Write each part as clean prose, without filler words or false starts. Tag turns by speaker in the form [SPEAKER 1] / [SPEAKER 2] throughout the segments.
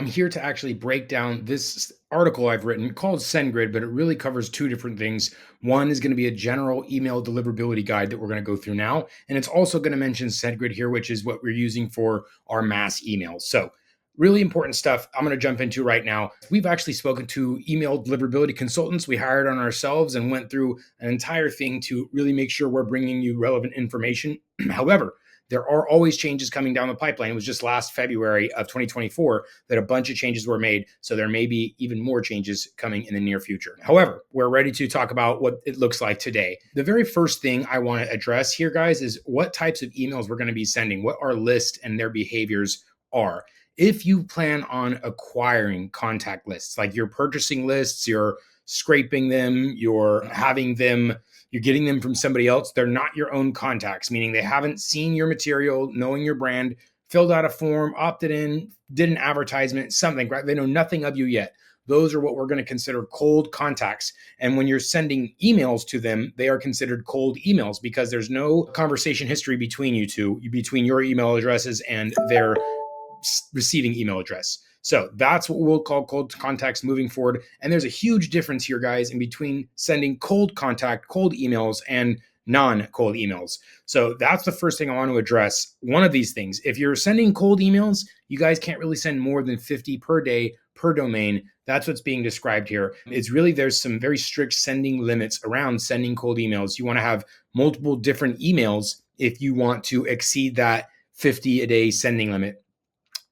[SPEAKER 1] I'm here to actually break down this article I've written called SendGrid, but it really covers two different things. One is going to be a general email deliverability guide that we're going to go through now. And it's also going to mention SendGrid here, which is what we're using for our mass emails. So really important stuff I'm going to jump into right now. We've actually spoken to email deliverability consultants we hired on ourselves and went through an entire thing to really make sure we're bringing you relevant information. However, there are always changes coming down the pipeline. It was just last February of 2024 that a bunch of changes were made. So there may be even more changes coming in the near future. However, we're ready to talk about what it looks like today. The very first thing I want to address here, guys, is what types of emails we're going to be sending, what our list and their behaviors are. If you plan on acquiring contact lists, like you're purchasing lists, you're scraping them, you're getting them from somebody else, they're not your own contacts, meaning they haven't seen your material, knowing your brand, filled out a form, opted in, did an advertisement, something, right? They know nothing of you yet. Those are what we're going to consider cold contacts. And when you're sending emails to them, they are considered cold emails because there's no conversation history between you two, between your email addresses and their receiving email address. So that's what we'll call cold contacts moving forward. And there's a huge difference here, guys, in between sending cold emails and non-cold emails. So that's the first thing I want to address. One of these things, if you're sending cold emails, you guys can't really send more than 50 per day per domain. That's what's being described here. It's really, there's some very strict sending limits around sending cold emails. You want to have multiple different emails if you want to exceed that 50 a day sending limit.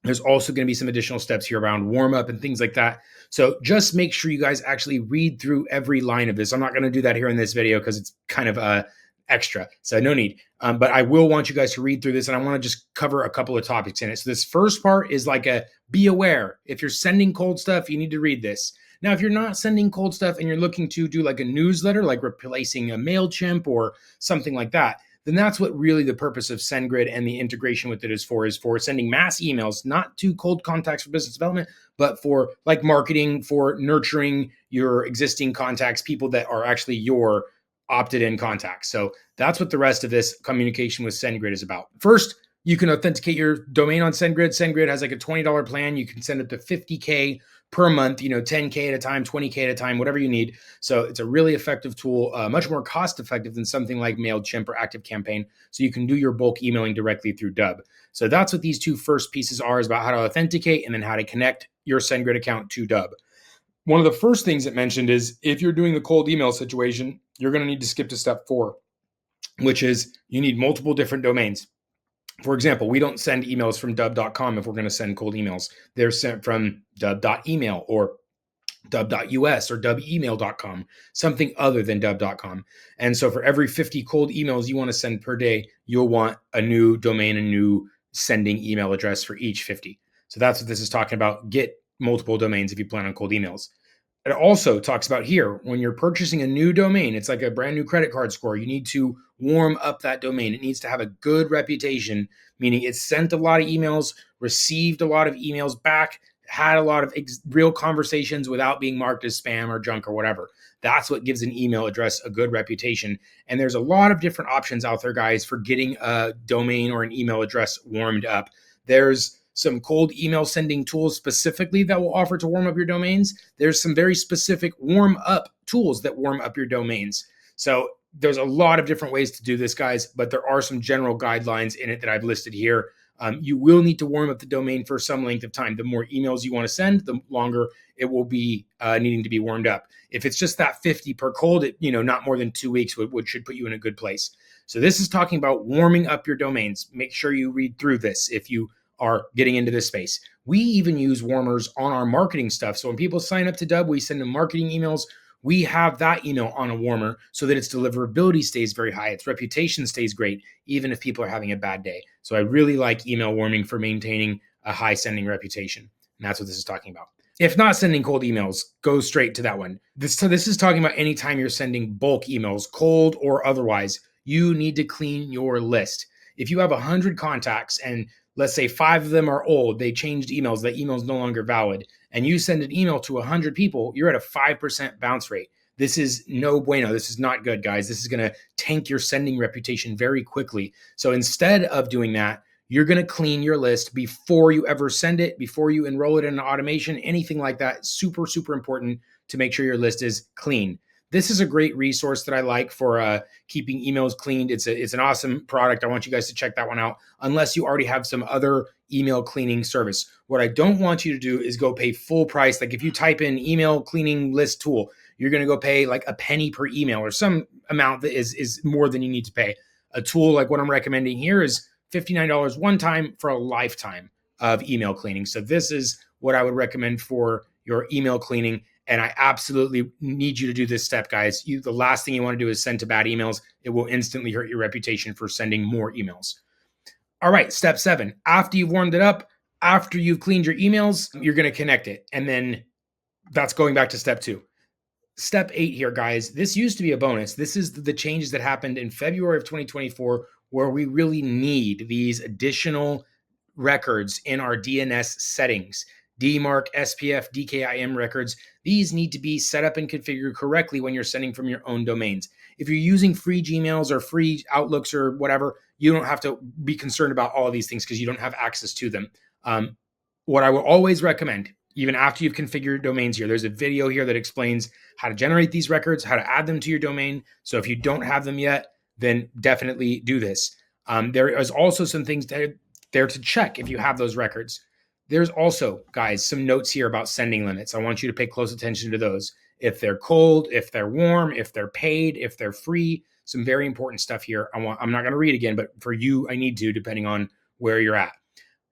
[SPEAKER 1] There's also going to be some additional steps here around warm up and things like that. So just make sure you guys actually read through every line of this. I'm not going to do that here in this video because it's kind of extra. So no need. But I will want you guys to read through this, and I want to just cover a couple of topics in it. So this first part is like be aware. If you're sending cold stuff, you need to read this. Now, if you're not sending cold stuff and you're looking to do like a newsletter, like replacing a MailChimp or something like that, then that's what really the purpose of SendGrid and the integration with it is for sending mass emails, not to cold contacts for business development, but for like marketing, for nurturing your existing contacts, people that are actually your opted in contacts. So that's what the rest of this communication with SendGrid is about. First, you can authenticate your domain on SendGrid. SendGrid has like a $20 plan. You can send up to 50K per month, 10K at a time, 20K at a time, whatever you need. So it's a really effective tool, much more cost effective than something like MailChimp or ActiveCampaign. So you can do your bulk emailing directly through Dubb. So that's what these two first pieces are, is about how to authenticate and then how to connect your SendGrid account to Dubb. One of the first things it mentioned is if you're doing the cold email situation, you're going to need to skip to step 4, which is you need multiple different domains. For example, we don't send emails from dubb.com if we're going to send cold emails. They're sent from dubb.email or dubb.us or dubbemail.com, something other than dubb.com. And so for every 50 cold emails you want to send per day, you'll want a new domain, a new sending email address for each 50. So that's what this is talking about. Get multiple domains if you plan on cold emails. It also talks about here, when you're purchasing a new domain, it's like a brand new credit card score. You need to warm up that domain. It needs to have a good reputation, meaning it's sent a lot of emails, received a lot of emails back, had a lot of real conversations without being marked as spam or junk or whatever. That's what gives an email address a good reputation. And there's a lot of different options out there, guys, for getting a domain or an email address warmed up. There's some cold email sending tools specifically that will offer to warm up your domains. There's some very specific warm up tools that warm up your domains. So there's a lot of different ways to do this, guys, but there are some general guidelines in it that I've listed here. You will need to warm up the domain for some length of time. The more emails you want to send, the longer it will be needing to be warmed up. If it's just that 50 per cold, not more than 2 weeks should put you in a good place. So this is talking about warming up your domains. Make sure you read through this if you are getting into this space. We even use warmers on our marketing stuff. So when people sign up to Dubb, we send them marketing emails. We have that email on a warmer so that its deliverability stays very high. Its reputation stays great, even if people are having a bad day. So I really like email warming for maintaining a high sending reputation. And that's what this is talking about. If not sending cold emails, go straight to that one. This is talking about anytime you're sending bulk emails, cold or otherwise, you need to clean your list. If you have 100 contacts and let's say 5 of them are old, they changed emails, that email is no longer valid, and you send an email to 100 people, you're at a 5% bounce rate. This is no bueno. This is not good, guys. This is going to tank your sending reputation very quickly. So instead of doing that, You're going to clean your list before you ever send it, before you enroll it in an automation, anything like that. Super, super important to make sure your list is clean. This is a great resource that I like for keeping emails cleaned. It's an awesome product. I want you guys to check that one out, unless you already have some other email cleaning service. What I don't want you to do is go pay full price. Like if you type in email cleaning list tool, you're going to go pay like a penny per email or some amount that is more than you need to pay. A tool like what I'm recommending here is $59 one time for a lifetime of email cleaning. So this is what I would recommend for your email cleaning. And I absolutely need you to do this step, guys. The last thing you want to do is send to bad emails. It will instantly hurt your reputation for sending more emails. All right, step 7. After you've warmed it up, after you've cleaned your emails, you're going to connect it. And then that's going back to step 2. Step 8 here, guys. This used to be a bonus. This is the changes that happened in February of 2024, where we really need these additional records in our DNS settings. DMARC, SPF, DKIM records. These need to be set up and configured correctly when you're sending from your own domains. If you're using free Gmails or free Outlooks or whatever, you don't have to be concerned about all of these things because you don't have access to them. What I will always recommend, even after you've configured your domains here, there's a video here that explains how to generate these records, how to add them to your domain. So if you don't have them yet, then definitely do this. There is also some things there to check if you have those records. There's also, guys, some notes here about sending limits. I want you to pay close attention to those. If they're cold, if they're warm, if they're paid, if they're free, some very important stuff here. I'm not going to read again, but for you, I need to, depending on where you're at.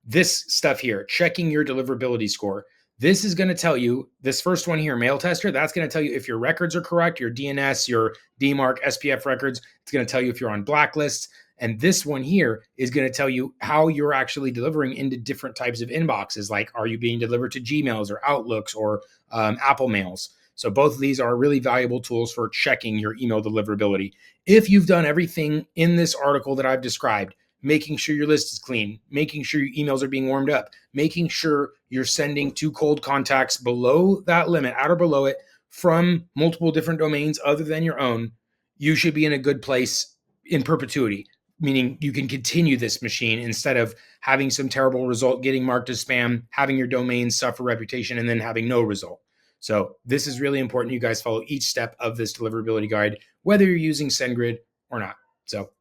[SPEAKER 1] This stuff here, checking your deliverability score. This is going to tell you, this first one here, mail tester, that's going to tell you if your records are correct, your DNS, your DMARC, SPF records. It's going to tell you if you're on blacklists. And this one here is going to tell you how you're actually delivering into different types of inboxes. Like, are you being delivered to Gmails or Outlooks or Apple Mails? So both of these are really valuable tools for checking your email deliverability. If you've done everything in this article that I've described, making sure your list is clean, making sure your emails are being warmed up, making sure you're sending to cold contacts below that limit, at or below it, from multiple different domains other than your own, you should be in a good place in perpetuity, meaning you can continue this machine instead of having some terrible result, getting marked as spam, having your domain suffer reputation, and then having no result. So this is really important. You guys follow each step of this deliverability guide, whether you're using SendGrid or not. So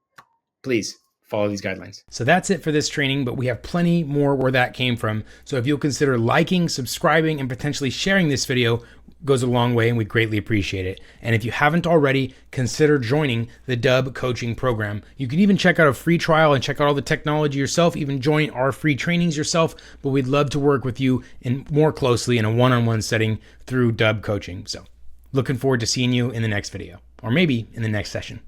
[SPEAKER 1] please follow these guidelines. So that's it for this training, but we have plenty more where that came from. So if you'll consider liking, subscribing, and potentially sharing this video, goes a long way and we greatly appreciate it. And if you haven't already, consider joining the Dubb coaching program. You can even check out a free trial and check out all the technology yourself, even join our free trainings yourself, but we'd love to work with you more closely in a one-on-one setting through Dubb coaching. So looking forward to seeing you in the next video, or maybe in the next session.